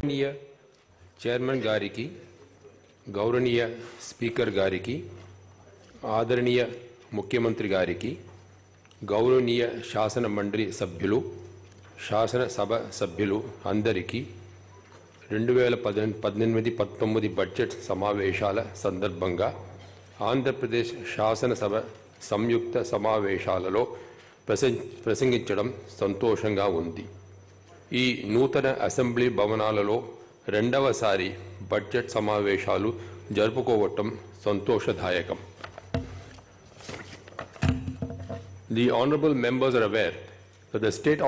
గౌరవనీయ చైర్మన్ గారికి, గౌరవనీయ స్పీకర్ గారికి, ఆదరణీయ ముఖ్యమంత్రి గారికి, గౌరవనీయ శాసన మండలి సభ్యులు, శాసన సభ సభ్యులు అందరికీ 2018-19 బడ్జెట్ సమావేశాల సందర్భంగా ఆంధ్రప్రదేశ్ శాసనసభ సంయుక్త సమావేశాలలో ప్రసంగించడం సంతోషంగా ఉంది. ఈ నూతన అసెంబ్లీ భవనాలలో రెండవసారి బడ్జెట్ సమావేశాలు జరుపుకోవటం సంతోషదాయకం. The honorable members are aware that the state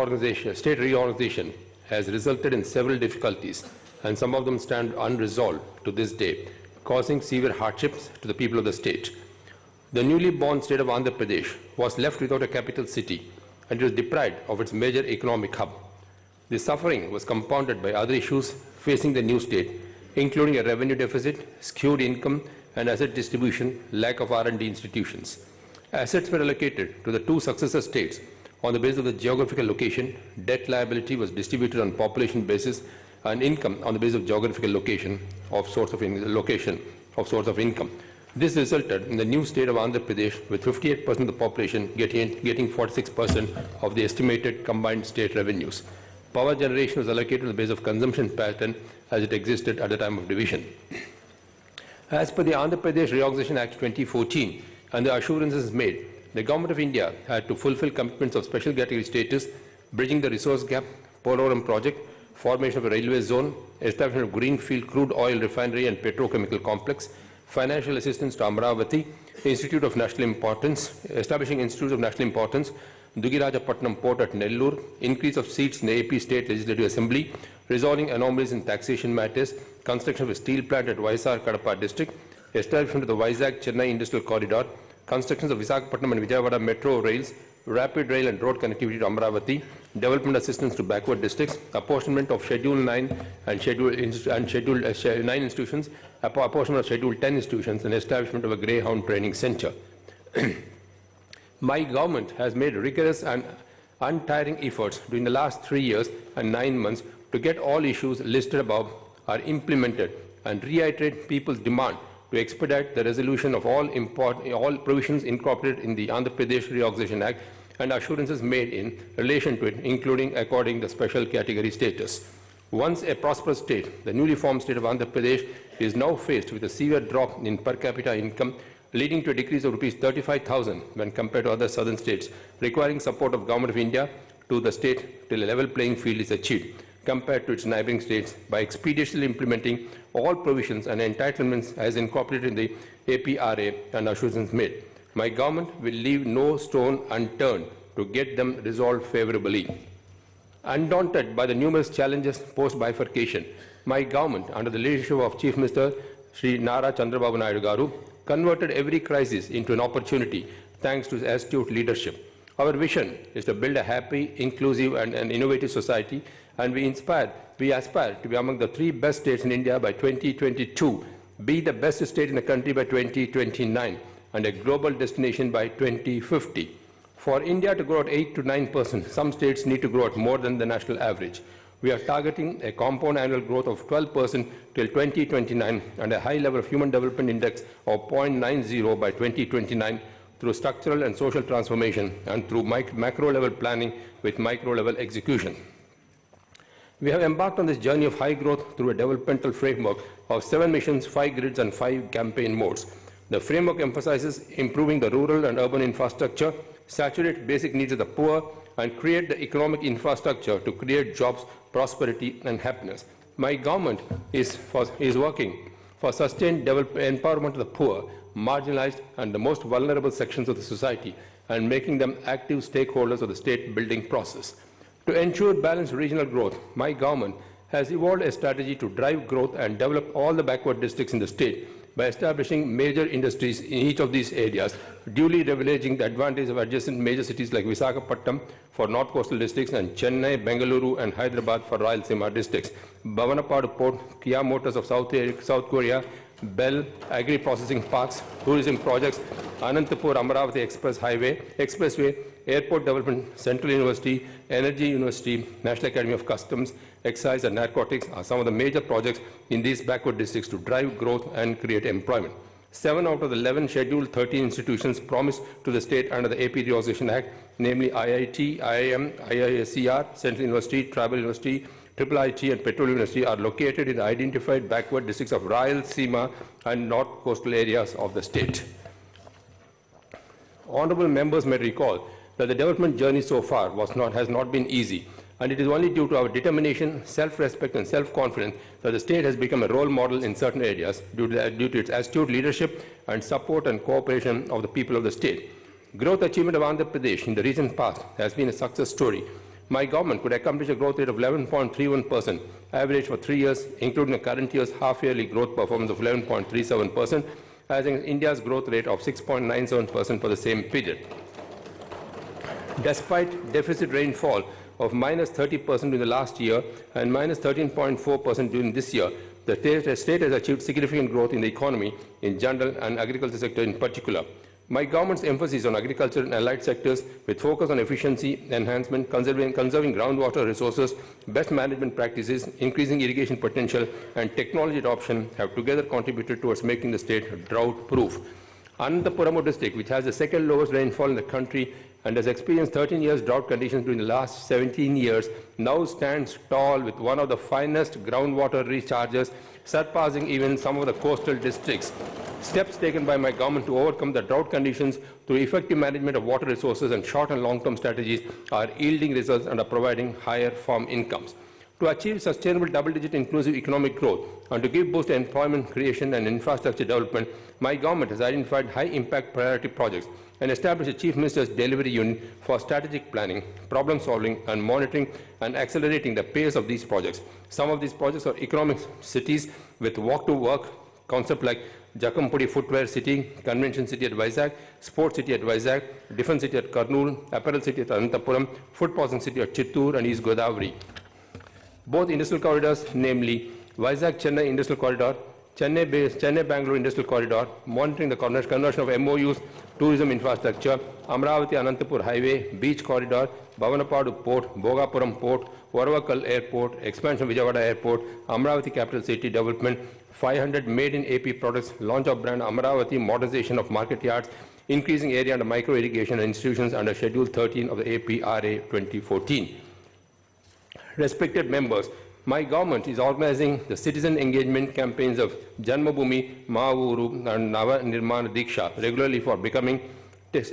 reorganization has resulted in several difficulties, and some of them stand unresolved to this day, causing severe hardships to the people of the state. The newly born state of Andhra Pradesh was left without a capital city, and it was deprived of its major economic hub. The suffering was compounded by other issues facing the new state, including a revenue deficit, skewed income and asset distribution, lack of R&D institutions. Assets were allocated to the two successor states on the basis of the geographical location. Debt liability was distributed on population basis, and income on the basis of geographical location of source of income. This resulted in the new state of Andhra Pradesh with 58% of the population getting 46% of the estimated combined state revenues. Power generation was allocated on the basis of consumption pattern as it existed at the time of division. As per the Andhra Pradesh Reorganization Act 2014 and the assurances made, the Government of India had to fulfill commitments of special category status, bridging the resource gap, Polavaram project, formation of a railway zone, establishment of greenfield crude oil refinery and petrochemical complex, financial assistance to Amaravathi, Institute of National Importance, establishing institutes of national importance, Dugirajapatnam Port at Nellore, increase of seats in the AP State Legislative Assembly, resolving anomalies in taxation matters, construction of a steel plant at Vizag Kadapa district, establishment of the Vizag-Chennai Industrial Corridor, constructions of Visakhapatnam and Vijayawada metro rails, rapid rail and road connectivity to Amaravathi, development assistance to backward districts, apportionment of Schedule 9 and Schedule 9 institutions, apportionment of Schedule 10 institutions, and establishment of a Greyhound training center. My government has made rigorous and untiring efforts during the last 3 years and 9 months to get all issues listed above are implemented and reiterate people's demand to expedite the resolution of all provisions incorporated in the Andhra Pradesh Reorganization Act and assurances made in relation to it, including according the special category status. Once a prosperous state, the newly formed state of Andhra Pradesh is now faced with a severe drop in per capita income, leading to a decrease of Rs 35,000 when compared to other southern states, requiring support of Government of India to the state till a level playing field is achieved compared to its neighboring states by expeditiously implementing all provisions and entitlements as incorporated in the APRA and assurances made. My government will leave no stone unturned to get them resolved favorably. Undaunted by the numerous challenges post-bifurcation, my government, under the leadership of Chief Minister Sri Nara Chandrababu Naidu Garu, converted every crisis into an opportunity thanks to his astute leadership. Our vision is to build a happy, inclusive and an innovative society, and we aspire to be among the 3 best states in India by 2022, be the best state in the country by 2029, and a global destination by 2050. For India to grow at 8 to 9%, some states need to grow at more than the national average. We are targeting a compound annual growth of 12% till 2029 and a high level of human development index of 0.90 by 2029 through structural and social transformation and through macro level planning with micro level execution. We have embarked on this journey of high growth through a developmental framework of 7 missions, 5 grids and 5 campaign modes. The framework emphasizes improving the rural and urban infrastructure, saturate basic needs of the poor, and create the economic infrastructure to create jobs, prosperity and happiness. My government is working for sustained empowerment of the poor, marginalized and the most vulnerable sections of the society, and making them active stakeholders of the state building process. To ensure balanced regional growth, my government has evolved a strategy to drive growth and develop all the backward districts in the state by establishing major industries in each of these areas, duly leveraging the advantage of adjacent major cities like Visakhapatnam for North Coastal districts and Chennai, Bengaluru and Hyderabad for Rayalaseema districts. Bhavanapadu Port, Kia Motors of South Korea Bell, agri-processing parks, tourism projects, Anantapur Amaravathi Expressway, Airport Development, Central University, Energy University, National Academy of Customs, Excise and Narcotics are some of the major projects in these backward districts to drive growth and create employment. 7 out of the 11 scheduled 13 institutions promised to the state under the AP Reorganization Act, namely IIT, IIM, IISCR, Central University, Tribal University, IIIT and Petroleum University are located in the identified backward districts of Rayalaseema and north coastal areas of the state. Honourable members may recall that the development journey so far has not been easy, and it is only due to our determination, self-respect and self-confidence that the state has become a role model in certain areas due to its astute leadership and support and cooperation of the people of the state. Growth achievement of Andhra Pradesh in the recent past has been a success story. My government could accomplish a growth rate of 11.31%, average for 3 years, including the current year's half-yearly growth performance of 11.37%, as in India's growth rate of 6.97% for the same period. Despite deficit rainfall of -30% in the last year and -13.4% during this year, the state has achieved significant growth in the economy in general and agriculture sector in particular. My government's emphasis on agriculture and allied sectors, with focus on efficiency enhancement, conserving groundwater resources, best management practices, increasing irrigation potential, and technology adoption, have together contributed towards making the state drought-proof. Anantapur district, which has the second lowest rainfall in the country and has experienced 13 years drought conditions during the last 17 years, now stands tall with one of the finest groundwater recharges, surpassing even some of the coastal districts. Steps taken by my government to overcome the drought conditions through effective management of water resources and short and long-term strategies are yielding results and are providing higher farm incomes. To achieve sustainable double-digit inclusive economic growth and to give boost to employment creation and infrastructure development, my government has identified high-impact priority projects and established a Chief Minister's Delivery Unit for strategic planning, problem-solving and monitoring and accelerating the pace of these projects. Some of these projects are economic cities with walk-to-work concept like Jakampudi Footwear City, Convention City at Vizag, Sports City at Vizag, Defence City at Kurnool, Apparel City at Anantapuram, Food Processing City at Chittoor and East Godavari. Both industrial corridors, namely Vizag-Chennai Industrial Corridor, Chennai-Bangalore Industrial Corridor, monitoring the conversion of MOUs, tourism infrastructure, Amaravathi-Anantapur Highway, Beach Corridor, Bhavanapadu Port, Bhogapuram Port, Varavakal Airport, expansion of Vijayawada Airport, Amaravathi Capital City Development, 500 made-in-AP products, launch of brand Amaravathi, modernization of market yards, increasing area under micro-irrigation and institutions under Schedule 13 of the APRA 2014. Respected members, my government is organizing the citizen engagement campaigns of Janmabhoomi, Maavuru and Nava Nirmana Diksha regularly for becoming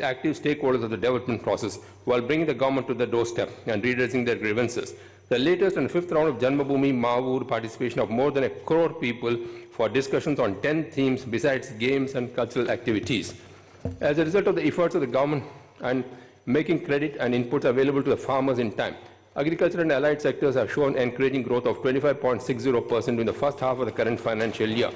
active stakeholders of the development process while bringing the government to the doorstep and redressing their grievances. The latest and fifth round of Janmabhoomi Maavuru participation of more than 1 crore people for discussions on 10 themes besides games and cultural activities. As a result of the efforts of the government and making credit and inputs available to the farmers in time, agriculture and allied sectors have shown encouraging growth of 25.60% in the first half of the current financial year.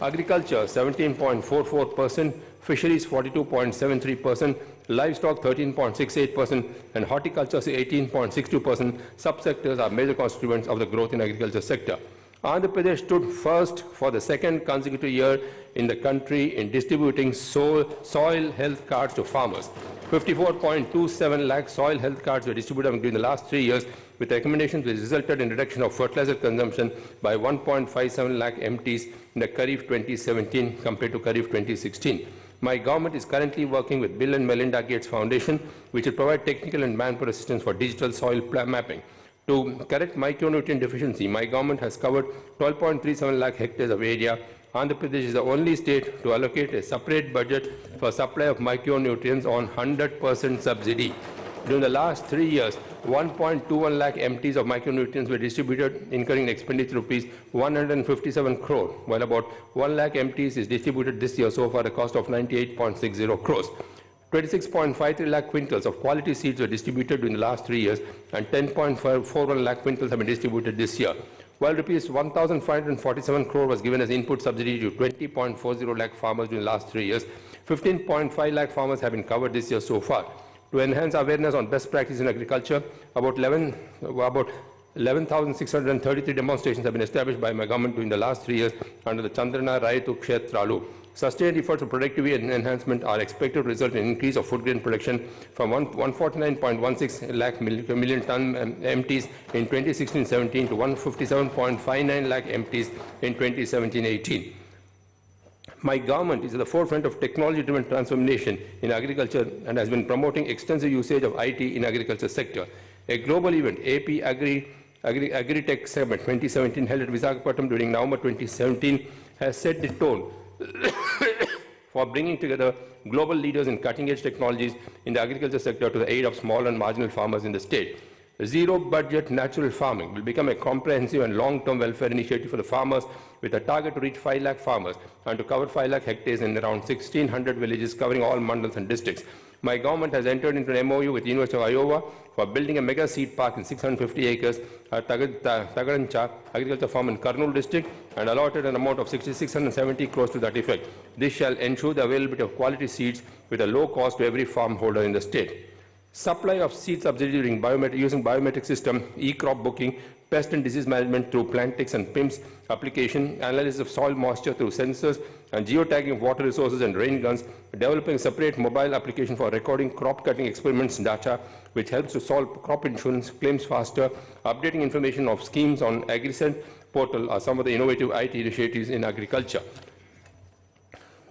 Agriculture 17.44%, fisheries 42.73%, livestock 13.68%, and horticulture 18.62%. Subsectors are major constituents of the growth in agriculture sector. Andhra Pradesh stood first for the second consecutive year in the country in distributing soil health cards to farmers. 54.27 lakh soil health cards were distributed during the last 3 years, with recommendations which resulted in reduction of fertilizer consumption by 1.57 lakh MTs in the Kharif 2017 compared to Kharif 2016. My government is currently working with Bill and Melinda Gates Foundation, which will provide technical and manpower assistance for digital soil mapping. To correct micronutrient deficiency, my government has covered 12.37 lakh hectares of area. Andhra Pradesh is the only state to allocate a separate budget for supply of micronutrients on 100% subsidy. During the last 3 years, 1.21 lakh MTs of micronutrients were distributed, incurring expenditure rupees 157 crore, while about 1 lakh MTs is distributed this year so far at a cost of 98.60 crores. 26.53 lakh quintals of quality seeds were distributed in the last 3 years, and 10.41 lakh quintals have been distributed this year. While rupees 1,547 crore was given as input subsidy to 20.40 lakh farmers during the last 3 years, 15.5 lakh farmers have been covered this year so far. To enhance awareness on best practices in agriculture, about 11,633 demonstrations have been established by my government during the last 3 years under the Chandrana Raitu Kshetralu. Sustained efforts for productivity and enhancement are expected to result in an increase of food grain production from 149.16 lakh million ton empties in 2016-17 to 157.59 lakh empties in 2017-18. My government is at the forefront of technology-driven transformation in agriculture and has been promoting extensive usage of IT in agriculture sector. A global event, AP Agri-Tech Summit 2017, held at Visakhapatnam during November 2017, has set the tone for bringing together global leaders in cutting-edge technologies in the agriculture sector to the aid of small and marginal farmers in the state. Zero-budget natural farming will become a comprehensive and long-term welfare initiative for the farmers with a target to reach 5 lakh farmers and to cover 5 lakh hectares in around 1,600 villages covering all mandals and districts. My government has entered into an MOU with the University of Iowa for building a mega seed park in 650 acres at Tagarancha Agriculture Farm in Kurnool district and allotted an amount of 670 crores to that effect. This shall ensure the availability of quality seeds with a low cost to every farm holder in the state. Supply of seed subsidy using biometric system, e-crop booking, pest and disease management through Plantix and PIMS application, analysis of soil moisture through sensors, and geotagging of water resources and rain guns, developing a separate mobile application for recording crop cutting experiments data, which helps to solve crop insurance claims faster, updating information of schemes on AgriSend portal are some of the innovative IT initiatives in agriculture.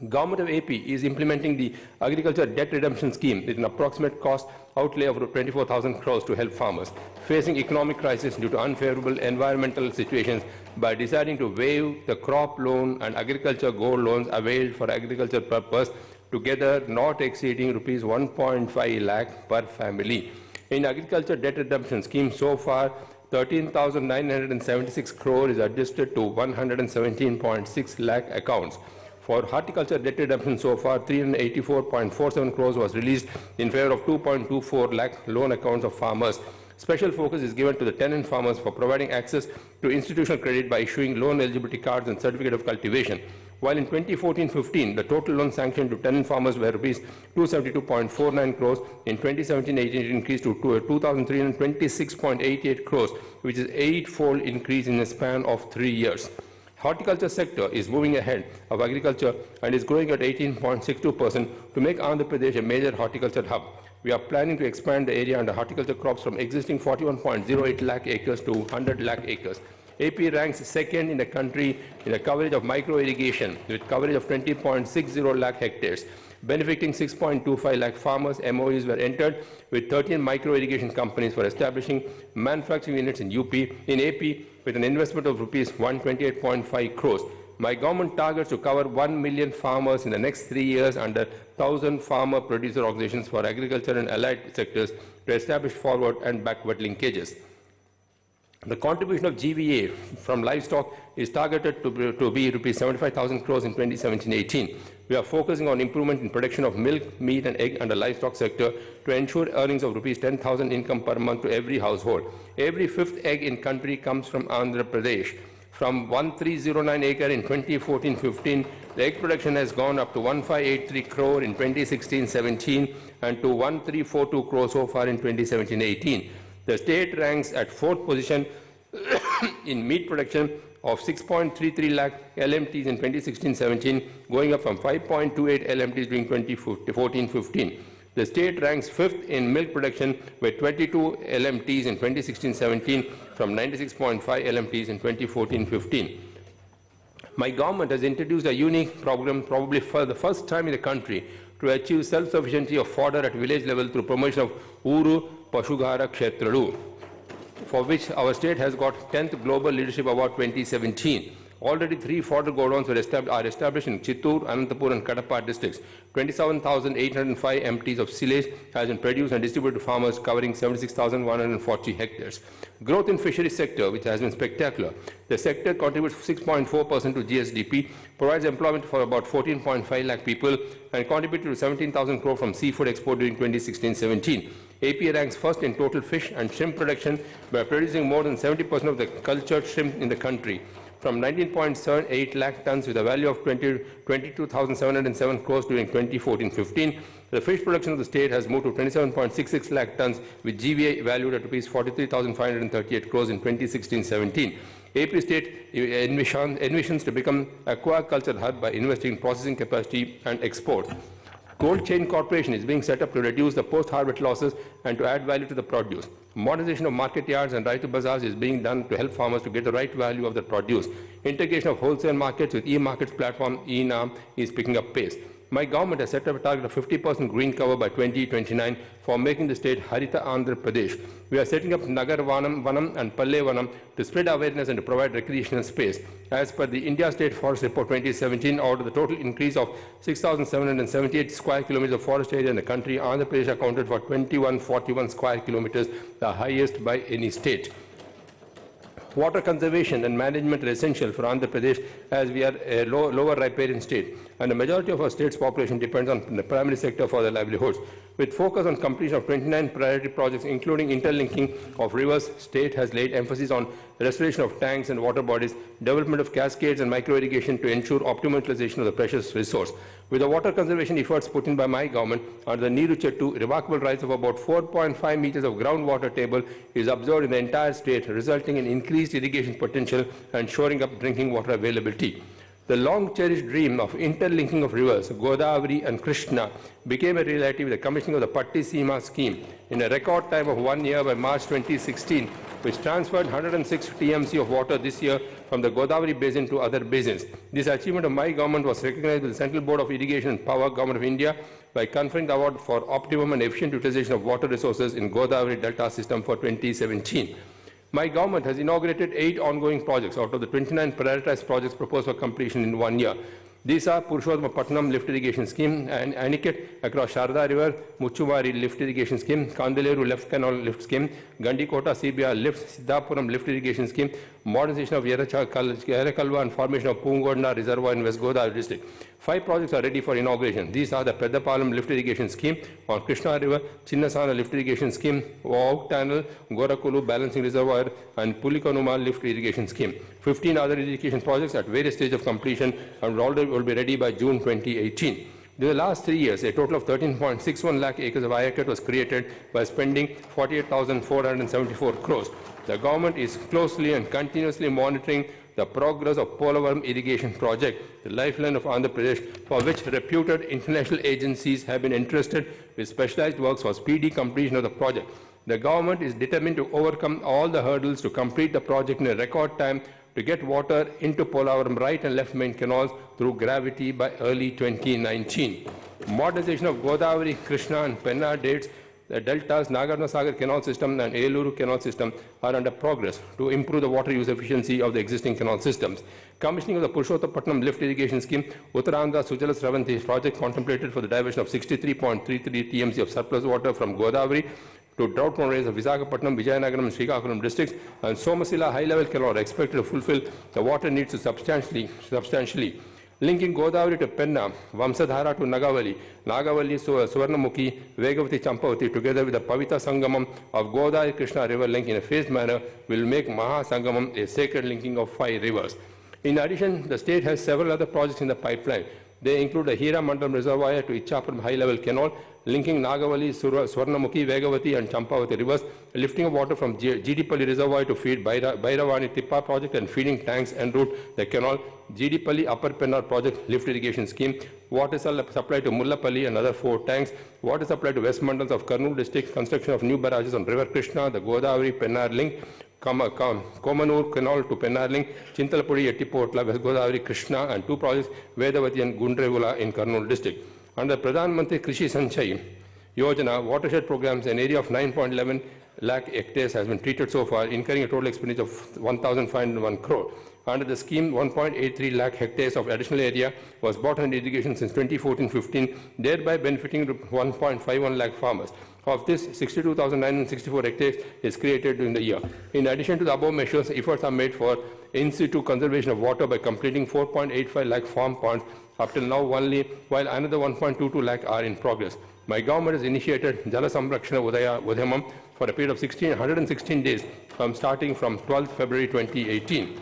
Government of AP is implementing the Agriculture Debt Redemption Scheme with an approximate cost outlay of 24,000 crores to help farmers facing economic crisis due to unfavorable environmental situations by deciding to waive the crop loan and agriculture gold loans availed for agriculture purpose, together not exceeding rupees 1.5 lakh per family. In Agriculture Debt Redemption Scheme, so far 13,976 crore is adjusted to 117.6 lakh accounts. For horticulture debt redemption, so far 384.47 crores was released in favor of 2.24 lakh loan accounts of farmers. Special focus is given to the tenant farmers for providing access to institutional credit by issuing loan eligibility cards and certificate of cultivation. While in 2014-15, the total loan sanctioned to tenant farmers were rupees 272.49 crores, in 2017-18 it increased to 2,326.88 crores, which is an 8-fold increase in a span of 3 years. Horticulture sector is moving ahead of agriculture and is growing at 18.62% to make Andhra Pradesh a major horticulture hub. We are planning to expand the area under horticulture crops from existing 41.08 lakh acres to 100 lakh acres. AP ranks second in the country in the coverage of micro-irrigation with coverage of 20.60 lakh hectares. Benefiting 6.25 lakh farmers, MOUs were entered with 13 micro-irrigation companies for establishing manufacturing units in AP with an investment of rupees 128.5 crores. My government targets to cover 1 million farmers in the next 3 years under 1,000 farmer producer organizations for agriculture and allied sectors to establish forward and backward linkages. The contribution of GVA from livestock is targeted to be rupees 75,000 crores in 2017-18. We are focusing on improvement in production of milk, meat and egg under livestock sector to ensure earnings of rupees 10,000 income per month to every household. Every fifth egg in country comes from Andhra Pradesh. From 1309 acre in 2014-15, the egg production has gone up to 1583 crore in 2016-17 and to 1342 crore so far in 2017-18. The state ranks at 4th position in meat production of 6.33 lakh LMTs in 2016-17, going up from 5.28 LMTs during 2014-15. The state ranks 5th in milk production with 22 LMTs in 2016-17 from 96.5 LMTs in 2014-15. My government has introduced a unique program, probably for the first time in the country, to achieve self-sufficiency of fodder at village level through promotion of Uru Pashugara Kshetralu, for which our state has got 10th Global Leadership Award 2017. Already 3 fodder godowns are established in Chittoor, Anantapur and Kadapa districts. 27,805 MTs of silage has been produced and distributed to farmers covering 76,140 hectares. Growth in fisheries sector, which has been spectacular. The sector contributes 6.4% to GSDP, provides employment for about 14.5 lakh people and contributed to 17,000 crore from seafood export during 2016-17. AP ranks first in total fish and shrimp production by producing more than 70% of the cultured shrimp in the country. from 19.78 lakh tons with a value of 22,707 crores during 2014-15. The fish production of the state has moved to 27.66 lakh tons with GVA valued at rupees 43,538 crores in 2016-17. AP state envisions to become a aquaculture hub by investing in processing capacity and export. Cold Chain Corporation is being set up to reduce the post-harvest losses and to add value to the produce. Modernization of market yards and Raitu Bazaars is being done to help farmers to get the right value of their produce. Integration of wholesale markets with e-markets platform eNAM is picking up pace. My government has set up a target of 50% green cover by 2029 for making the state Harita Andhra Pradesh. We are setting up Nagar Vanam and Palle Vanam to spread awareness and to provide recreational space. As per the India State Forest Report 2017, out of the total increase of 6,778 square kilometers of forest area in the country, Andhra Pradesh accounted for 2141 square kilometers, the highest by any state. Water conservation and management are essential for Andhra Pradesh as we are a lower riparian state, and the majority of our state's population depends on the primary sector for their livelihoods. With focus on completion of 29 priority projects, including interlinking of rivers, state has laid emphasis on restoration of tanks and water bodies, development of cascades and micro-irrigation to ensure optimal utilization of the precious resource. With the water conservation efforts put in by my government, under the Neeru Chettu, remarkable rise of about 4.5 meters of groundwater table is observed in the entire state, resulting in increased irrigation potential and shoring up drinking water availability. The long-cherished dream of interlinking of rivers, Godavari and Krishna, became a reality with the commissioning of the Pattisima scheme in a record time of 1 year by March 2016, which transferred 106 TMC of water this year from the Godavari basin to other basins. This achievement of my government was recognized by the Central Board of Irrigation and Power, Government of India, by conferring the award for optimum and efficient utilization of water resources in Godavari Delta system for 2017. My government has inaugurated 8 ongoing projects out of the 29 prioritized projects proposed for completion in 1 year. These are Purushottamapatnam Lift Irrigation Scheme and Aniket across Sharda River, Muchumari Lift Irrigation Scheme, Kandaleru Left Canal Lift Scheme, Gandikota CBR Lift, Siddhapuram Lift Irrigation Scheme, modernization of Yerakalva and formation of Pungodna Reservoir in West Godavari district. 5 projects are ready for inauguration. These are the Pedapalam Lift Irrigation Scheme on Krishna River, Chinnasana Lift Irrigation Scheme, Vauk Tunnel, Gorakulu Balancing Reservoir, and Pulikonuma Lift Irrigation Scheme. 15 other irrigation projects at various stages of completion and will be ready by June 2018. During the last 3 years, a total of 13.61 lakh acres of Ayakat was created by spending 48,474 crores. The government is closely and continuously monitoring the progress of Polavaram Irrigation Project, the lifeline of Andhra Pradesh, for which reputed international agencies have been entrusted with specialized works for speedy completion of the project. The government is determined to overcome all the hurdles to complete the project in a record time to get water into Polavaram right and left main canals through gravity by early 2019. Modernization of Godavari, Krishna and Penna the deltas, Nagarjunasagar canal system and Eluru canal system are under progress to improve the water use efficiency of the existing canal systems. Commissioning of the Purushottamapatnam Lift Irrigation Scheme, Uttarandhra Sujala Sravanti project contemplated for the diversion of 63.33 TMC of surplus water from Godavari to drought-prone areas of Visakhapatnam, Vijayanagaram and Srikakulam districts, and Somasila high-level canal are expected to fulfill the water needs substantially. Linking Godavari to Penna, Vamsadhara to Nagavali, Suvarnamukhi, Vegavati Champavati together with the Pavita Sangamam of Godavari Krishna river link in a phased manner will make Maha Sangamam a sacred linking of 5 rivers. In addition, the state has several other projects in the pipeline. They include the Hira Mandalam Reservoir to Ichapuram high-level canal, linking Nagavali, Swarnamukhi, Vegavati and Champavati rivers, lifting of water from GDPalli Reservoir to feed Bairavani Tippa project and feeding tanks en route the canal, GDPalli Upper Pennar project lift irrigation scheme, water supply to Mullapalli and other 4 tanks, water supply to West Mandals of Kurnool district, construction of new barrages on River Krishna, the Godavari Pennar link, Komanur Canal to Pennar link, Chintalapudi Ettipotla, West Godavari Krishna and 2 projects, Vedavati and Gundrevula in Kurnool district. Under Pradhan Mantri Krishi Sanchai Yojana, watershed programs, an area of 9.11 lakh hectares has been treated so far, incurring a total expenditure of 1,501 crore. Under the scheme, 1.83 lakh hectares of additional area was bought under irrigation since 2014-15, thereby benefiting 1.51 lakh farmers. Of this, 62,964 hectares is created during the year. In addition to the above measures, efforts are made for in situ conservation of water by completing 4.85 lakh farm ponds up till now only, while another 1.22 lakh are in progress. My government has initiated Jala Samrakshana Udayamam for a period of 116 days starting from 12th February 2018.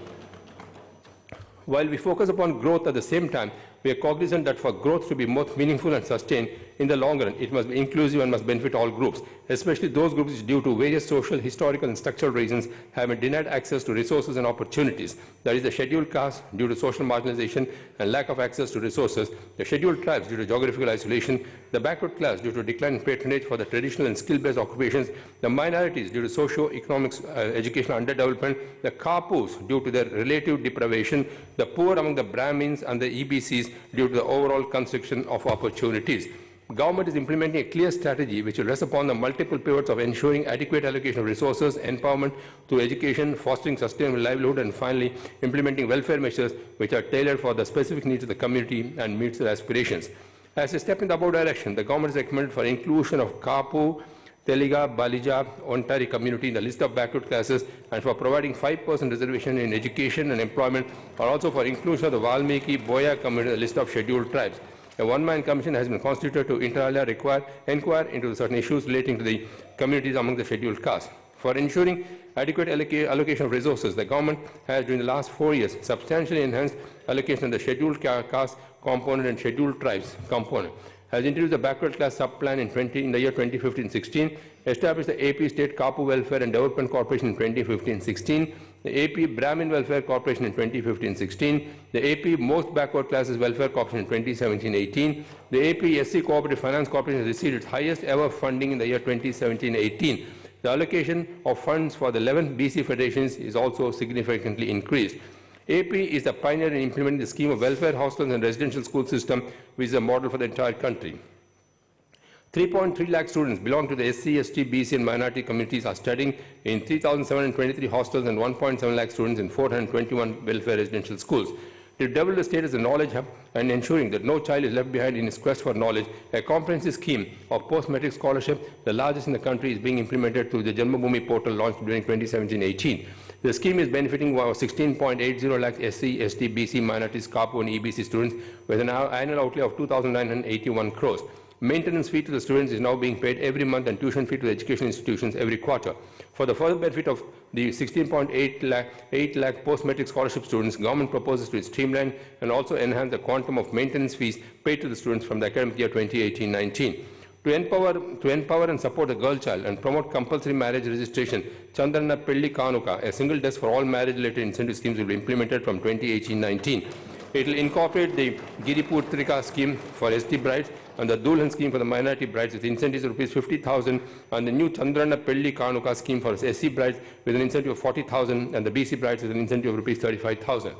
While we focus upon growth at the same time, we are cognizant that for growth to be more meaningful and sustained in the long run, it must be inclusive and must benefit all groups, especially those groups which, due to various social, historical, and structural reasons, have been denied access to resources and opportunities. That is, the scheduled castes due to social marginalization and lack of access to resources, the scheduled tribes due to geographical isolation, the backward class due to decline in patronage for the traditional and skill-based occupations, the minorities due to socio-economic educational underdevelopment, the Kapus due to their relative deprivation, the poor among the Brahmins and the EBCs due to the overall constriction of opportunities. Government is implementing a clear strategy which will rest upon the multiple pivots of ensuring adequate allocation of resources, empowerment through education, fostering sustainable livelihood, and finally implementing welfare measures which are tailored for the specific needs of the community and meets their aspirations. As a step in the above direction, the government is recommended for inclusion of Kapu, Teliga, Balija, Ontari community in the list of backward classes, and for providing 5% reservation in education and employment, or also for inclusion of the Valmiki, Boya community in the list of scheduled tribes. A one-man commission has been constituted to inter alia inquire into certain issues relating to the communities among the scheduled castes. For ensuring adequate allocation of resources, the government has, during the last 4 years, substantially enhanced allocation of the scheduled caste component and scheduled tribes component. Has introduced the backward class sub-plan in the year 2015-16, established the AP State Kapu Welfare and Development Corporation in 2015-16, the AP Brahmin Welfare Corporation in 2015-16, the AP Most Backward Classes Welfare Corporation in 2017-18, the AP SC Cooperative Finance Corporation has received its highest ever funding in the year 2017-18. The allocation of funds for the 11 BC federations is also significantly increased. AP is the pioneer in implementing the scheme of welfare hostels and residential school system, which is a model for the entire country. 3.3 lakh students belong to the SC, ST, BC and minority communities are studying in 3,723 hostels and 1.7 lakh students in 421 welfare residential schools. To develop the state as a knowledge hub and ensuring that no child is left behind in his quest for knowledge, a comprehensive scheme of post-matric scholarship, the largest in the country, is being implemented through the Janmabhoomi portal launched during 2017-18. The scheme is benefiting 16.80 lakh SC, ST, BC, minorities, Kapu and EBC students with an annual outlay of 2,981 crores. Maintenance fee to the students is now being paid every month and tuition fee to the education institutions every quarter. For the further benefit of the 16.8 lakh post-matric scholarship students, government proposes to streamline and also enhance the quantum of maintenance fees paid to the students from the academic year 2018-19. To empower and support the girl child and promote compulsory marriage registration, Chandranna Pelli Kanuka, a single desk for all marriage-related incentive schemes, will be implemented from 2018-19. It will incorporate the Giriputrika scheme for ST brides and the Dulhan scheme for the minority brides with incentives of Rs 50,000 and the new Chandranna Pelli Kanuka scheme for SC brides with an incentive of 40,000 and the BC brides with an incentive of Rs 35,000.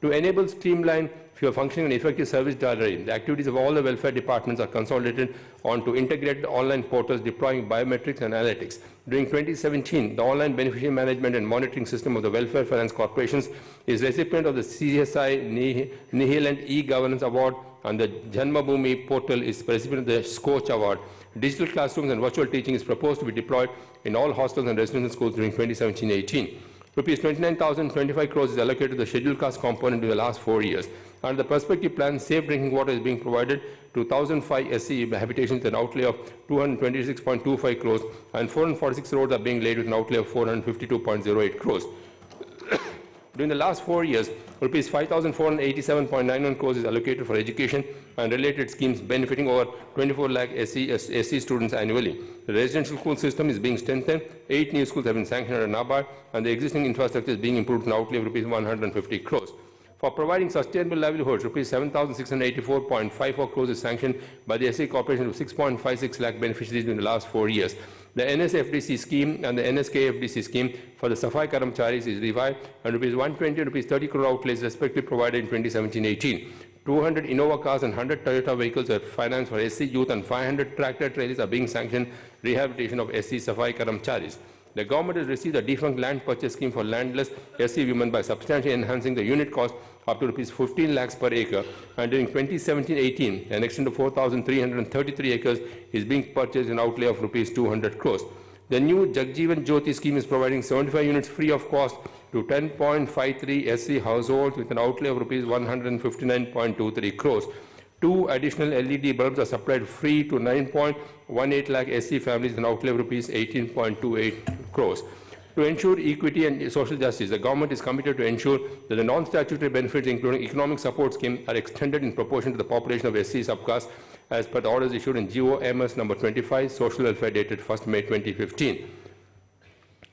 To enable streamline functioning and effective service delivery, the activities of all the welfare departments are consolidated onto integrated online portals deploying biometrics and analytics. During 2017, the online beneficiary management and monitoring system of the Welfare Finance Corporations is recipient of the CSI Nihil and E-Governance Award, and the Janmabhoomi portal is recipient of the Scoch Award. Digital classrooms and virtual teaching is proposed to be deployed in all hostels and residential schools during 2017-18. Rupees 29,025 crores is allocated to the scheduled caste component in the last 4 years. Under the perspective plan, safe drinking water is being provided to 1,005 SC habitations with an outlay of 226.25 crores, and 446 roads are being laid with an outlay of 452.08 crores. During the last 4 years, Rs 5,487.91 crores is allocated for education and related schemes benefiting over 24 lakh SC students annually. The residential school system is being strengthened. 8 new schools have been sanctioned under NABARD, and the existing infrastructure is being improved with an outlay of Rs 150 crores. For providing sustainable livelihoods, Rs 7,684.54 crores is sanctioned by the SC Corporation to 6.56 lakh beneficiaries in the last 4 years. The NSFDC scheme and the NSKFDC scheme for the Safai Karamcharis is revived, and Rs 120 and Rs 30 crore outlays respectively provided in 2017-18. 200 Innova cars and 100 Toyota vehicles are financed for SC youth, and 500 tractor trailers are being sanctioned rehabilitation of SC Safai Karamcharis. The government has received a defunct land purchase scheme for landless SC women by substantially enhancing the unit cost up to Rs 15 lakhs per acre, and during 2017-18, an extent of 4,333 acres is being purchased in an outlay of Rs 200 crores. The new Jagjeevan Jyoti scheme is providing 75 units free of cost to 10.53 SC households with an outlay of Rs 159.23 crores. 2 additional LED bulbs are supplied free to 9.18 lakh SC families with an outlay of Rs 18.28 crores. To ensure equity and social justice, the government is committed to ensure that the non-statutory benefits, including economic support scheme, are extended in proportion to the population of SC subcaste, as per the orders issued in GOMS number 25, Social Welfare, dated 1st May 2015.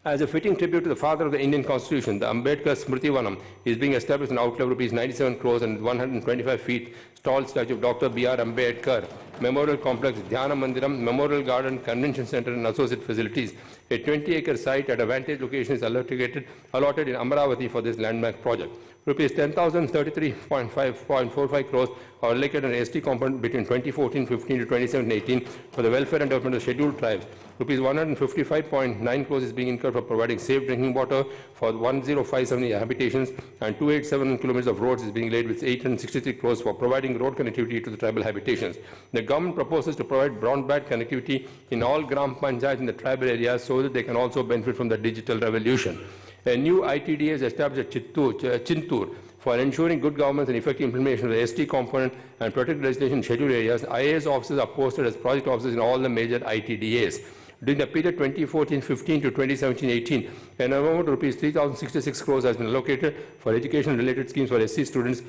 As a fitting tribute to the father of the Indian Constitution, the Ambedkar Smriti Vanam is being established in an outlay of rupees 97 crores and 125 feet tall statue of Dr. B.R. Ambedkar, Memorial Complex, Dhyana Mandiram, Memorial Garden, Convention Center and associate facilities. A 20-acre site at a vantage location is allotted in Amaravathi for this landmark project. Rupees 10,033.45 crores are allocated an ST component between 2014-15 to 2017-18 for the welfare and development of scheduled tribes. Rupees 155.9 crores is being incurred for providing safe drinking water for 1057 habitations, and 287 kilometers of roads is being laid with 863 crores for providing road connectivity to the tribal habitations. The government proposes to provide broadband connectivity in all Gram Panchayats in the tribal areas so that they can also benefit from the digital revolution. A new ITDA is established at Chintur for ensuring good governance and effective implementation of the ST component and protected legislation in scheduled areas. IAS officers are posted as project officers in all the major ITDAs. During the period 2014-15 to 2017-18, an amount of rupees 3,066 crores has been allocated for education-related schemes for SC students.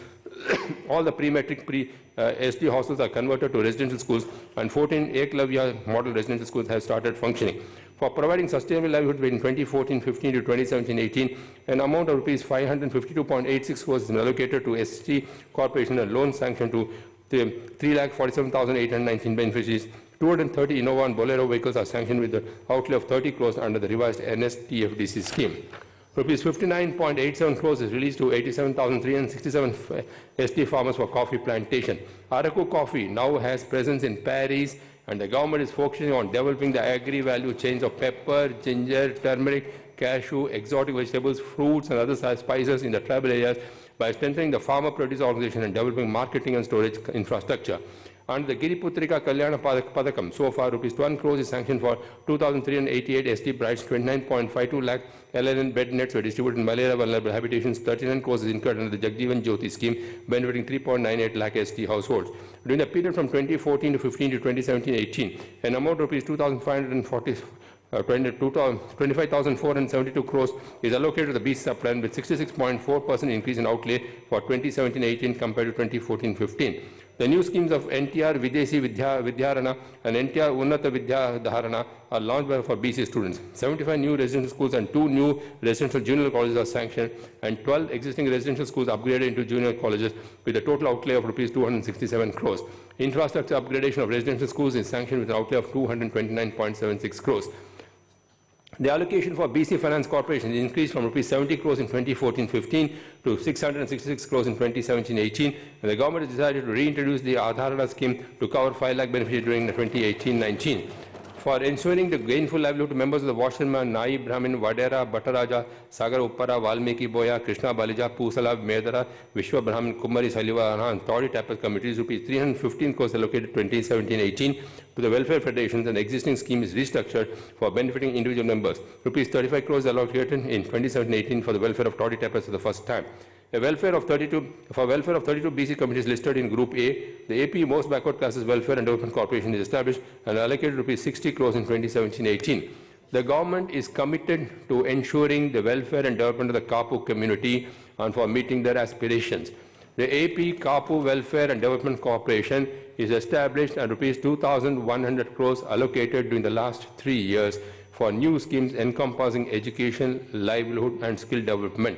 All the pre-matric ST hostels are converted to residential schools, and 14 Eklavya model residential schools have started functioning. For providing sustainable livelihood between 2014-15 to 2017-18, an amount of rupees 552.86 crores is allocated to ST Corporation, and loan sanctioned to 3,47,819 beneficiaries. 230 Innova and Bolero vehicles are sanctioned with the outlay of 30 crores under the revised NSTFDC scheme. Rupees 59.87 crores is released to 87,367 ST farmers for coffee plantation. Araku coffee now has presence in Paris, and the government is focusing on developing the agri-value chains of pepper, ginger, turmeric, cashew, exotic vegetables, fruits and other spices in the tribal areas by strengthening the farmer produce organization and developing marketing and storage infrastructure. Under the Giriputrika Kalyana Padakam, so far rupees 1 crores is sanctioned for 2,388 ST brides, 29.52 lakh LNN bed nets were distributed in malaria vulnerable habitations, 39 crores is incurred under the Jagjivan Jyoti scheme, benefiting 3.98 lakh ST households. During the period from 2014 to 15 to 2017-18, an amount of rupees 25,472 crores is allocated to the BC sub-plan with 66.4% increase in outlay for 2017-18 compared to 2014-15. The new schemes of NTR Videshi Vidyarana and NTR Unnata Vidyadharana are launched for BC students. 75 new residential schools and 2 new residential junior colleges are sanctioned, and 12 existing residential schools upgraded into junior colleges with a total outlay of rupees 267 crores. Infrastructure upgradation of residential schools is sanctioned with an outlay of 229.76 crores. The allocation for BC Finance Corporation is increased from rupees 70 crores in 2014-15 to 666 crores in 2017-18, and the government has decided to reintroduce the Adharana scheme to cover 5 lakh beneficiaries during the 2018-19. For ensuring the gainful livelihood to members of the washerman, Nai Brahmin, Vadera, Bhattaraja, Sagar Uppara, Valmiki Boya, Krishna Balija, Pusala, Medara, Vishwa Brahmin, Kumari Salivana, and Thodi Tapas committees, rupees 315 crores allocated 2017-18 to the welfare federations, and the existing scheme is restructured for benefiting individual members. Rupees 35 crores allocated in 2017-18 for the welfare of Thodi Tapas for the first time. For welfare of 32 BC communities listed in Group A, the AP Most Backward Classes Welfare and Development Corporation is established and allocated rupees 60 crores in 2017-18. The government is committed to ensuring the welfare and development of the Kapu community and for meeting their aspirations. The AP Kapu Welfare and Development Corporation is established and rupees 2,100 crores allocated during the last 3 years for new schemes encompassing education, livelihood and skill development.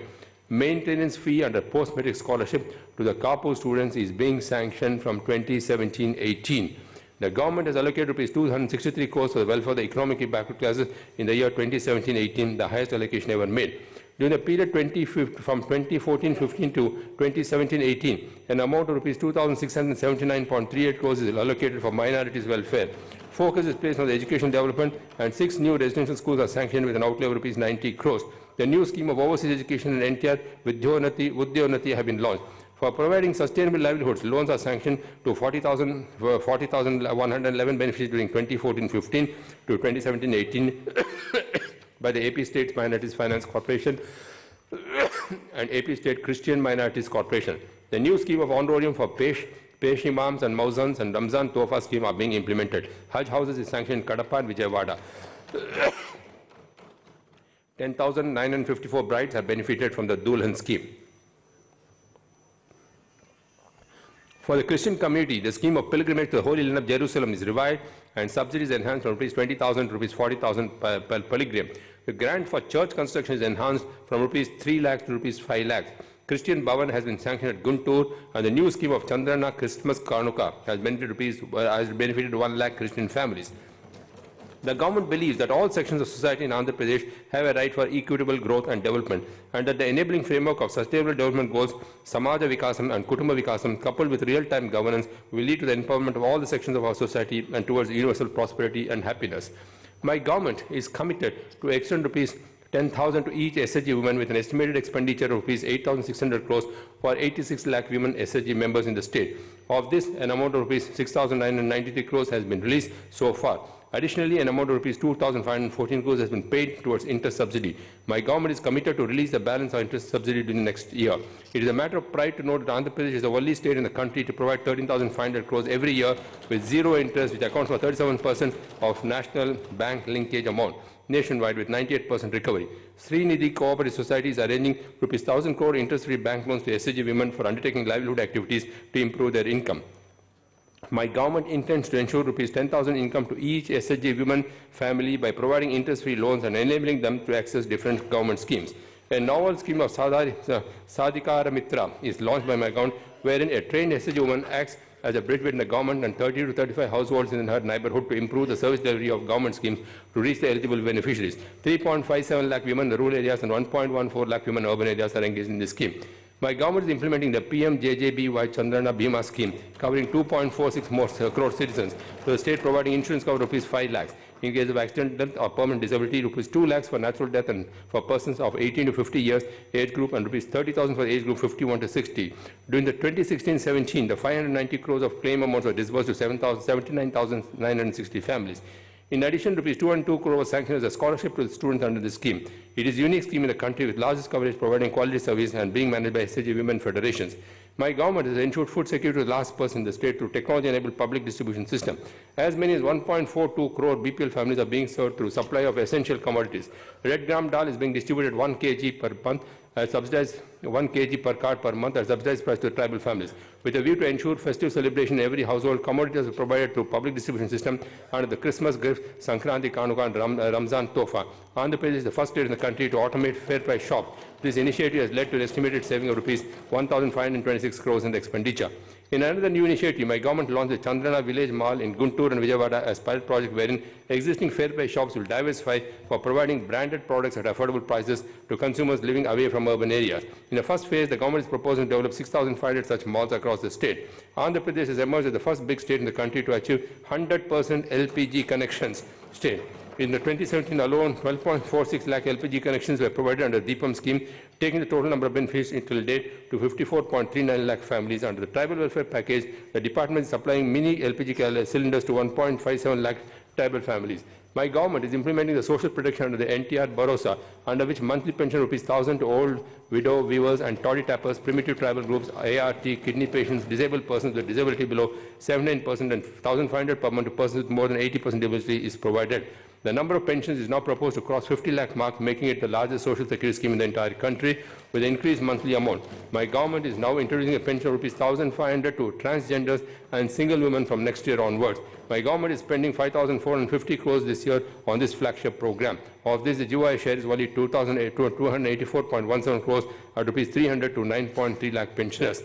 Maintenance fee under post-matric scholarship to the Kapu students is being sanctioned from 2017-18. The government has allocated rupees 263 crores for the welfare of the economically backward classes in the year 2017-18, the highest allocation ever made. During the period from 2014-15 to 2017-18, an amount of rupees 2,679.38 crores is allocated for minorities' welfare. Focus is placed on the education development, and 6 new residential schools are sanctioned with an outlay of rupees 90 crores. The new scheme of overseas education and NTR Vidyonati have been launched. For providing sustainable livelihoods, loans are sanctioned to 40,111 beneficiaries during 2014-15 to 2017-18 by the AP State Minorities Finance Corporation and AP State Christian Minorities Corporation. The new scheme of honorarium for Pesh Imams and Mauzans and Ramzan Tofa scheme are being implemented. Hajj houses is sanctioned in Kadapa and Vijayawada. 10,954 brides have benefited from the Dulhan scheme. For the Christian community, the scheme of pilgrimage to the Holy Land of Jerusalem is revived and subsidies enhanced from rupees 20,000 to rupees 40,000 per pilgrim. The grant for church construction is enhanced from rupees 3 lakhs to rupees 5 lakhs. Christian Bhavan has been sanctioned at Guntur, and the new scheme of Chandrana Christmas Kanuka has benefited 1 lakh Christian families. The government believes that all sections of society in Andhra Pradesh have a right for equitable growth and development, and that the enabling framework of sustainable development goals, Samaja Vikasam and Kutumba Vikasam, coupled with real-time governance, will lead to the empowerment of all the sections of our society and towards universal prosperity and happiness. My government is committed to extend rupees 10,000 to each SHG woman with an estimated expenditure of rupees 8,600 crores for 86 lakh women SHG members in the state. Of this, an amount of rupees 6,993 crores has been released so far. Additionally, an amount of rupees 2,514 crores has been paid towards interest subsidy. My government is committed to release the balance of interest subsidy during the next year. It is a matter of pride to note that Andhra Pradesh is the only state in the country to provide 13,500 crores every year with zero interest, which accounts for 37% of national bank linkage amount nationwide with 98% recovery. Srinidhi Cooperative Society is arranging rupees 1,000 crore interest-free bank loans to SHG women for undertaking livelihood activities to improve their income. My government intends to ensure rupees 10,000 income to each SHG women family by providing interest-free loans and enabling them to access different government schemes. A novel scheme of Sadhikara Mitra is launched by my government, wherein a trained SHG woman acts as a bridge between the government and 30 to 35 households in her neighborhood to improve the service delivery of government schemes to reach the eligible beneficiaries. 3.57 lakh women in the rural areas and 1.14 lakh women in urban areas are engaged in this scheme. My government is implementing the PMJJBY Chandrana Bima scheme, covering 2.46 more crore citizens, to the state providing insurance cover rupees 5 lakhs. In case of accident, death or permanent disability, rupees 2 lakhs for natural death and for persons of 18 to 50 years age group, and rupees 30,000 for age group 51 to 60. During the 2016-17, the 590 crores of claim amounts were disbursed to 79,960 families. In addition, rupees 202 crore was sanctioned as a scholarship to the students under this scheme. It is a unique scheme in the country with largest coverage, providing quality service and being managed by SHG women federations. My government has ensured food security to the last person in the state through technology-enabled public distribution system. As many as 1.42 crore BPL families are being served through supply of essential commodities. Red gram dal is being distributed 1 kg per month, subsidized 1 kg per card per month at subsidized price to tribal families. With a view to ensure festive celebration in every household, commodities are provided through public distribution system under the Christmas gift, Sankranti Kanuka and Ramzan Tofa. Andhra Pradesh is the first state in the country to automate fair price shops. This initiative has led to an estimated saving of rupees 1,526 crores in the expenditure. In another new initiative, my government launched the Chandrana Village Mall in Guntur and Vijayawada as pilot project, wherein existing fair price shops will diversify for providing branded products at affordable prices to consumers living away from urban areas. In the first phase, the government is proposing to develop 6,500 such malls across the state. Andhra Pradesh has emerged as the first big state in the country to achieve 100% LPG connections state. In the 2017 alone, 12.46 lakh LPG connections were provided under the Deepam scheme, taking the total number of beneficiaries until date to 54.39 lakh families. Under the tribal welfare package, the department is supplying mini LPG cylinders to 1.57 lakh tribal families. My government is implementing the social protection under the NTR Bharosa, under which monthly pension rupees 1,000 to old widow, weavers and toddy tappers, primitive tribal groups, ART, kidney patients, disabled persons with disability below 79% and 1,500 per month to persons with more than 80% disability is provided. The number of pensions is now proposed to cross 50 lakh mark, making it the largest social security scheme in the entire country with an increased monthly amount. My government is now introducing a pension of rupees 1,500 to transgenders and single women from next year onwards. My government is spending 5,450 crores this year on this flagship program. Of this, the GOI share is only 284.17 crores at rupees 300 to 9.3 lakh pensioners.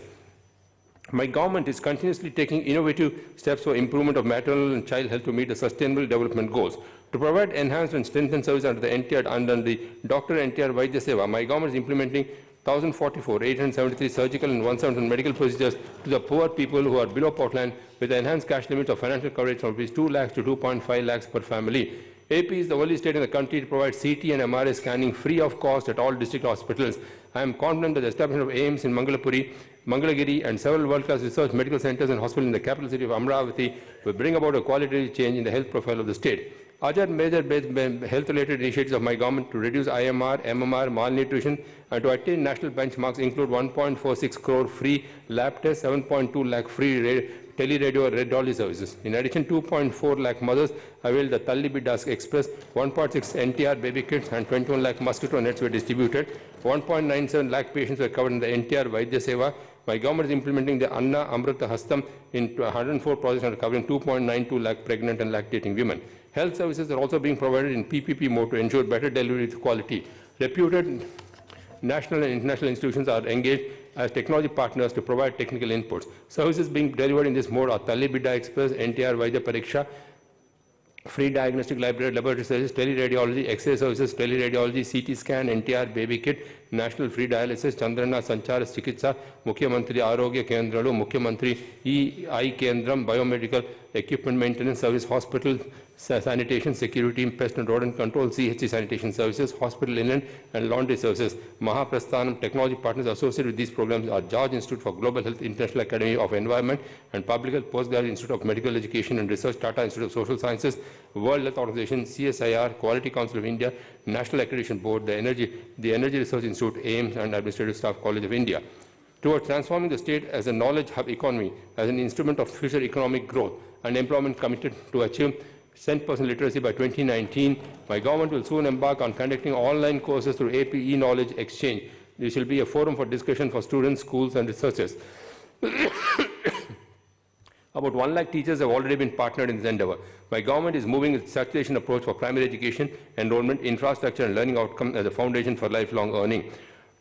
My government is continuously taking innovative steps for improvement of maternal and child health to meet the sustainable development goals. To provide enhanced and strengthened service under the NTR, under the Dr. NTR Vaidya Seva, my government is implementing 1,044, 873 surgical and 1,700 medical procedures to the poor people who are below poverty line with enhanced cash limits of financial coverage from rupees 2 lakhs to 2.5 lakhs per family. AP is the only state in the country to provide CT and MRI scanning free of cost at all district hospitals. I am confident that the establishment of AIMS in Mangalagiri and several world-class research medical centers and hospitals in the capital city of Amaravathi will bring about a qualitative change in the health profile of the state. Other major health-related initiatives of my government to reduce IMR, MMR, malnutrition, and to attain national benchmarks include 1.46 crore free lab tests, 7.2 lakh free tele-radio radiology services. In addition, 2.4 lakh mothers availed the Talli Bidda Express, 1.6 NTR baby kits and 21 lakh mosquito nets were distributed. 1.97 lakh patients were covered in the NTR Vaidya Seva. My government is implementing the Anna Amrita Hastam in 104 projects and covering 2.92 lakh pregnant and lactating women. Health services are also being provided in PPP mode to ensure better delivery quality. Reputed national and international institutions are engaged as technology partners to provide technical inputs. Services being delivered in this mode are Talli Bidda Express, NTR Vaidya Pariksha, free diagnostic laboratory services, teleradiology, X-ray services, teleradiology, CT scan, NTR baby kit, national free dialysis, Chandrana Sanchara Chikitsa, Mukhyamantri Arogya Kendralu, Mukhyamantri Eye Kendram, biomedical equipment maintenance service, hospital sanitation, security, pest and rodent control, CHC sanitation services, hospital linen and laundry services. Mahaprasthanam technology partners associated with these programs are George Institute for Global Health, International Academy of Environment and Public Health, Postgraduate Institute of Medical Education and Research, Tata Institute of Social Sciences, World Health Organization, CSIR, Quality Council of India, National Accreditation Board, the Energy Research Institute, AIMS and Administrative Staff College of India. Towards transforming the state as a knowledge hub economy, as an instrument of future economic growth and employment, committed to achieve 10% literacy by 2019, my government will soon embark on conducting online courses through AP e-knowledge exchange. This will be a forum for discussion for students, schools and researchers. About 1 lakh teachers have already been partnered in this endeavor. My government is moving its circulation approach for primary education, enrollment, infrastructure and learning outcome as a foundation for lifelong learning.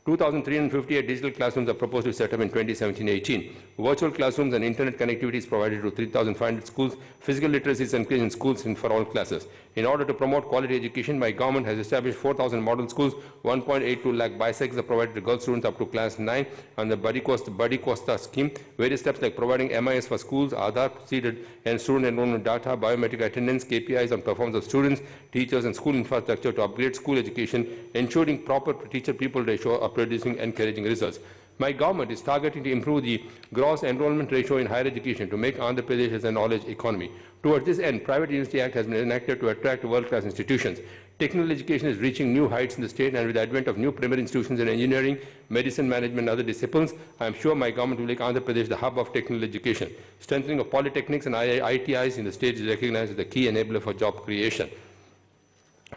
2,358 digital classrooms are proposed to be set up in 2017-18. Virtual classrooms and internet connectivity is provided to 3,500 schools. Physical literacy is encouraged in schools and for all classes. In order to promote quality education, my government has established 4,000 model schools. 1.82 lakh bicycles are provided to girl students up to class 9 on the Buddy Costa scheme. Various steps like providing MIS for schools, Aadhaar seeded and student enrollment data, biometric attendance, KPIs on performance of students, teachers and school infrastructure to upgrade school education, ensuring proper teacher-pupil ratio are producing encouraging results. My government is targeting to improve the gross enrollment ratio in higher education to make Andhra Pradesh as a knowledge economy. Towards this end, Private University Act has been enacted to attract world-class institutions. Technical education is reaching new heights in the state, and with the advent of new premier institutions in engineering, medicine, management and other disciplines, I am sure my government will make Andhra Pradesh the hub of technical education. Strengthening of polytechnics and ITIs in the state is recognized as the key enabler for job creation.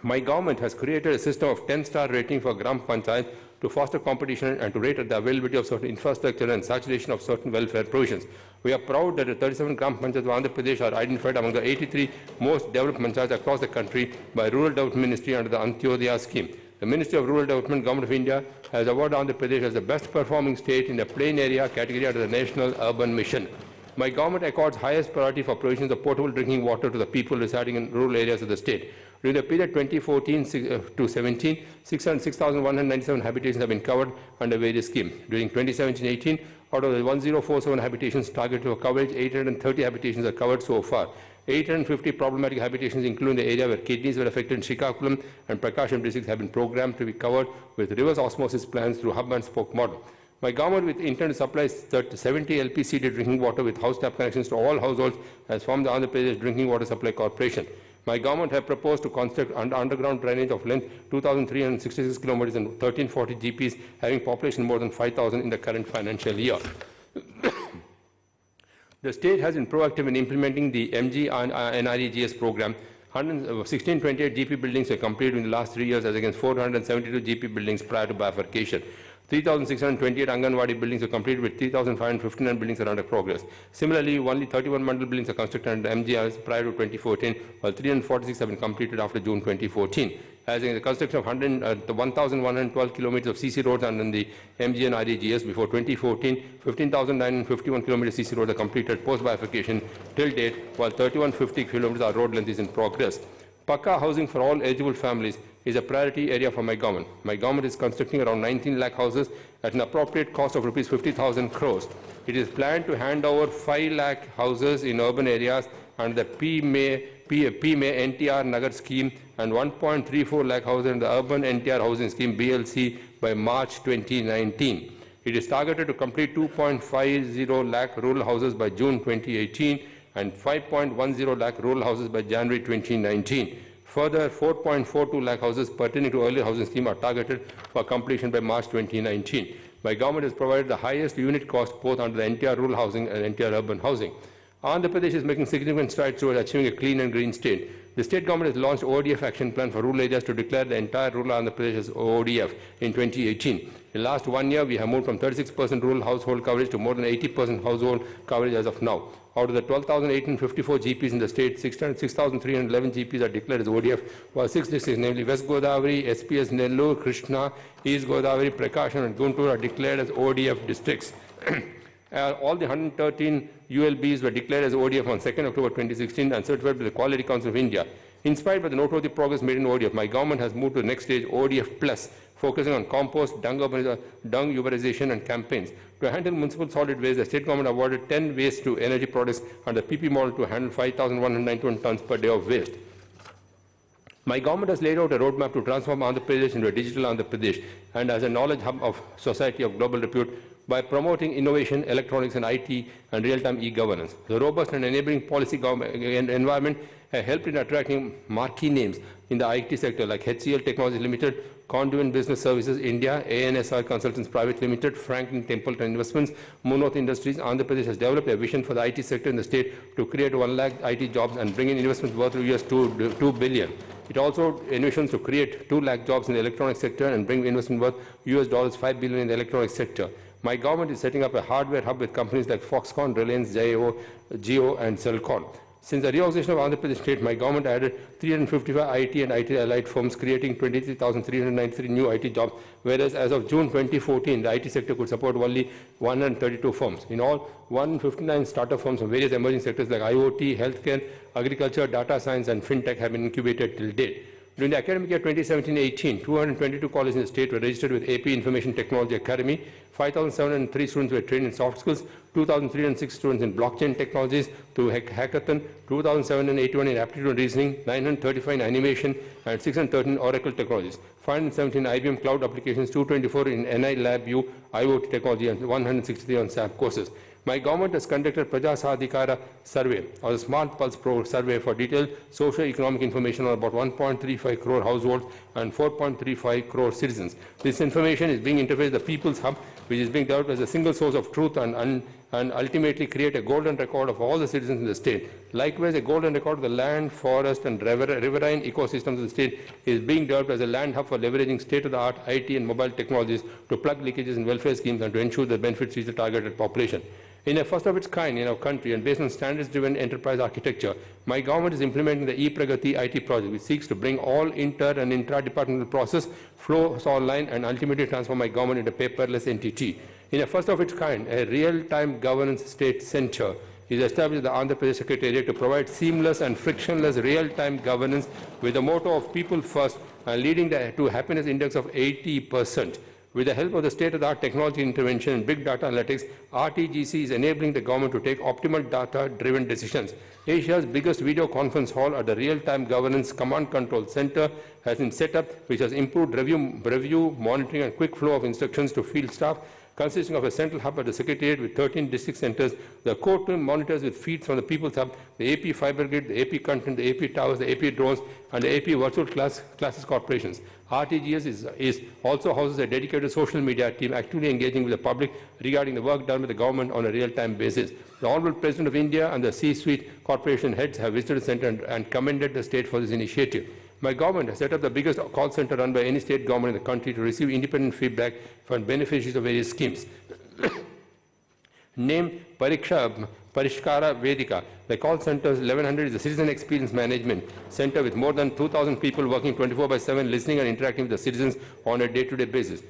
My government has created a system of 10-star rating for Gram Panchayat to foster competition and to rate the availability of certain infrastructure and saturation of certain welfare provisions. We are proud that the 37 Gram Panchayats of Andhra Pradesh are identified among the 83 most developed panchayats across the country by Rural Development Ministry under the Antyodaya scheme. The Ministry of Rural Development, Government of India, has awarded Andhra Pradesh as the best performing state in the plain area category under the National Urban Mission. My government accords highest priority for provisions of potable drinking water to the people residing in rural areas of the state. During the period 2014 to 17, 6,197 habitations have been covered under various schemes. During 2017-18, out of the 1,047 habitations targeted for coverage, 830 habitations are covered so far. 850 problematic habitations, including the area where kidneys were affected in Srikakulam and Prakasham districts, have been programmed to be covered with reverse osmosis plans through hub and spoke model. My government, with intent to supply 70 LP-seeded drinking water with house tap connections to all households, has formed the Andhra Pradesh Drinking Water Supply Corporation. My government has proposed to construct underground drainage of length 2,366 kilometers and 1,340 GPs, having population more than 5,000 in the current financial year. The state has been proactive in implementing the MG and NREGS program. 1628 GP buildings were completed in the last 3 years, as against 472 GP buildings prior to bifurcation. 3,628 Anganwadi buildings are completed, with 3,559 buildings are under progress. Similarly, only 31 mandal buildings are constructed under MGRs prior to 2014, while 346 have been completed after June 2014. As in the construction of 1,112 kilometers of CC roads under the MG and REGS before 2014, 15,951 kilometers CC roads are completed post-bifurcation till date, while 3,150 kilometers of road length is in progress. Pakka housing for all eligible families is a priority area for my government. My government is constructing around 19 lakh houses at an appropriate cost of rupees 50,000 crores. It is planned to hand over 5 lakh houses in urban areas under the PMA NTR Nagar scheme and 1.34 lakh houses in the urban NTR housing scheme BLC by March 2019. It is targeted to complete 2.50 lakh rural houses by June 2018 and 5.10 lakh rural houses by January 2019. Further, 4.42 lakh houses pertaining to earlier housing scheme are targeted for completion by March 2019. My government has provided the highest unit cost both under the NTR rural housing and NTR urban housing. Andhra Pradesh is making significant strides towards achieving a clean and green state. The state government has launched ODF action plan for rural areas to declare the entire rural Andhra Pradesh as ODF in 2018. In the last 1 year, we have moved from 36% rural household coverage to more than 80% household coverage as of now. Out of the 12,854 GPs in the state, 6,311 GPs are declared as ODF, while 6 districts, namely West Godavari, SPS Nellore, Krishna, East Godavari, Prakasham and Guntur, are declared as ODF districts. All the 113 ULBs were declared as ODF on 2nd October 2016 and certified by the Quality Council of India. Inspired by the noteworthy progress made in ODF, my government has moved to the next stage, ODF Plus, focusing on compost, dung urbanization and campaigns. To handle municipal solid waste, the state government awarded 10 waste to energy products under the PP model to handle 5,191 tons per day of waste. My government has laid out a roadmap to transform Andhra Pradesh into a digital Andhra Pradesh and as a knowledge hub of society of global repute by promoting innovation, electronics and IT and real-time e-governance. The robust and enabling policy environment has helped in attracting marquee names in the IT sector like HCL Technologies Limited, Conduent Business Services India, ANSR Consultants Private Limited, Franklin Templeton Investments, Munoth Industries. Andhra Pradesh has developed a vision for the IT sector in the state to create 1 lakh IT jobs and bring in investments worth $2 billion. It also envisions to create 2 lakh jobs in the electronics sector and bring investment worth $5 billion in the electronics sector. My government is setting up a hardware hub with companies like Foxconn, Reliance, Jio and Cellcon. Since the reorganization of Andhra Pradesh state, my government added 355 IT and IT allied firms, creating 23,393 new IT jobs, whereas as of June 2014, the IT sector could support only 132 firms. In all, 159 startup firms from various emerging sectors like IoT, healthcare, agriculture, data science, and fintech have been incubated till date. During the academic year 2017-18, 222 colleges in the state were registered with AP Information Technology Academy. 5,703 students were trained in soft skills, 2,306 students in blockchain technologies through hackathon, 2,781 in aptitude and reasoning, 935 in animation, and 613 Oracle technologies. 517 IBM cloud applications, 224 in NI Lab U IoT technology, and 163 on SAP courses. My government has conducted Praja Sadhikara survey or the Smart Pulse Pro survey for detailed socio-economic information on about 1.35 crore households and 4.35 crore citizens. This information is being interfaced with the People's Hub, which is being developed as a single source of truth and ultimately create a golden record of all the citizens in the state. Likewise, a golden record of the land, forest and riverine ecosystems of the state is being developed as a land hub for leveraging state-of-the-art IT and mobile technologies to plug leakages in welfare schemes and to ensure the benefits reach the targeted population. In a first of its kind in our country and based on standards-driven enterprise architecture, my government is implementing the e-Pragati IT project, which seeks to bring all inter- and intra-departmental process flows online and ultimately transform my government into a paperless entity. In a first of its kind, a real-time governance state center is established at the Andhra Pradesh Secretariat to provide seamless and frictionless real-time governance with the motto of people first and leading to a happiness index of 80%. With the help of the state-of-the-art technology intervention and big data analytics, RTGC is enabling the government to take optimal data-driven decisions. Asia's biggest video conference hall at the Real-Time Governance Command Control Center has been set up, which has improved review, monitoring and quick flow of instructions to field staff, consisting of a central hub at the Secretariat with 13 district centers, the core team monitors with feeds from the People's Hub, the AP Fiber Grid, the AP Content, the AP Towers, the AP Drones, and the AP Virtual Classes Corporations. RTGS is also houses a dedicated social media team actively engaging with the public regarding the work done with the government on a real-time basis. The Honorable President of India and the C-suite corporation heads have visited the center and commended the state for this initiative. My government has set up the biggest call center run by any state government in the country to receive independent feedback from beneficiaries of various schemes. Named Parishkara Vedika, the call center's 1100 is a citizen experience management center with more than 2,000 people working 24/7, listening and interacting with the citizens on a day-to-day basis.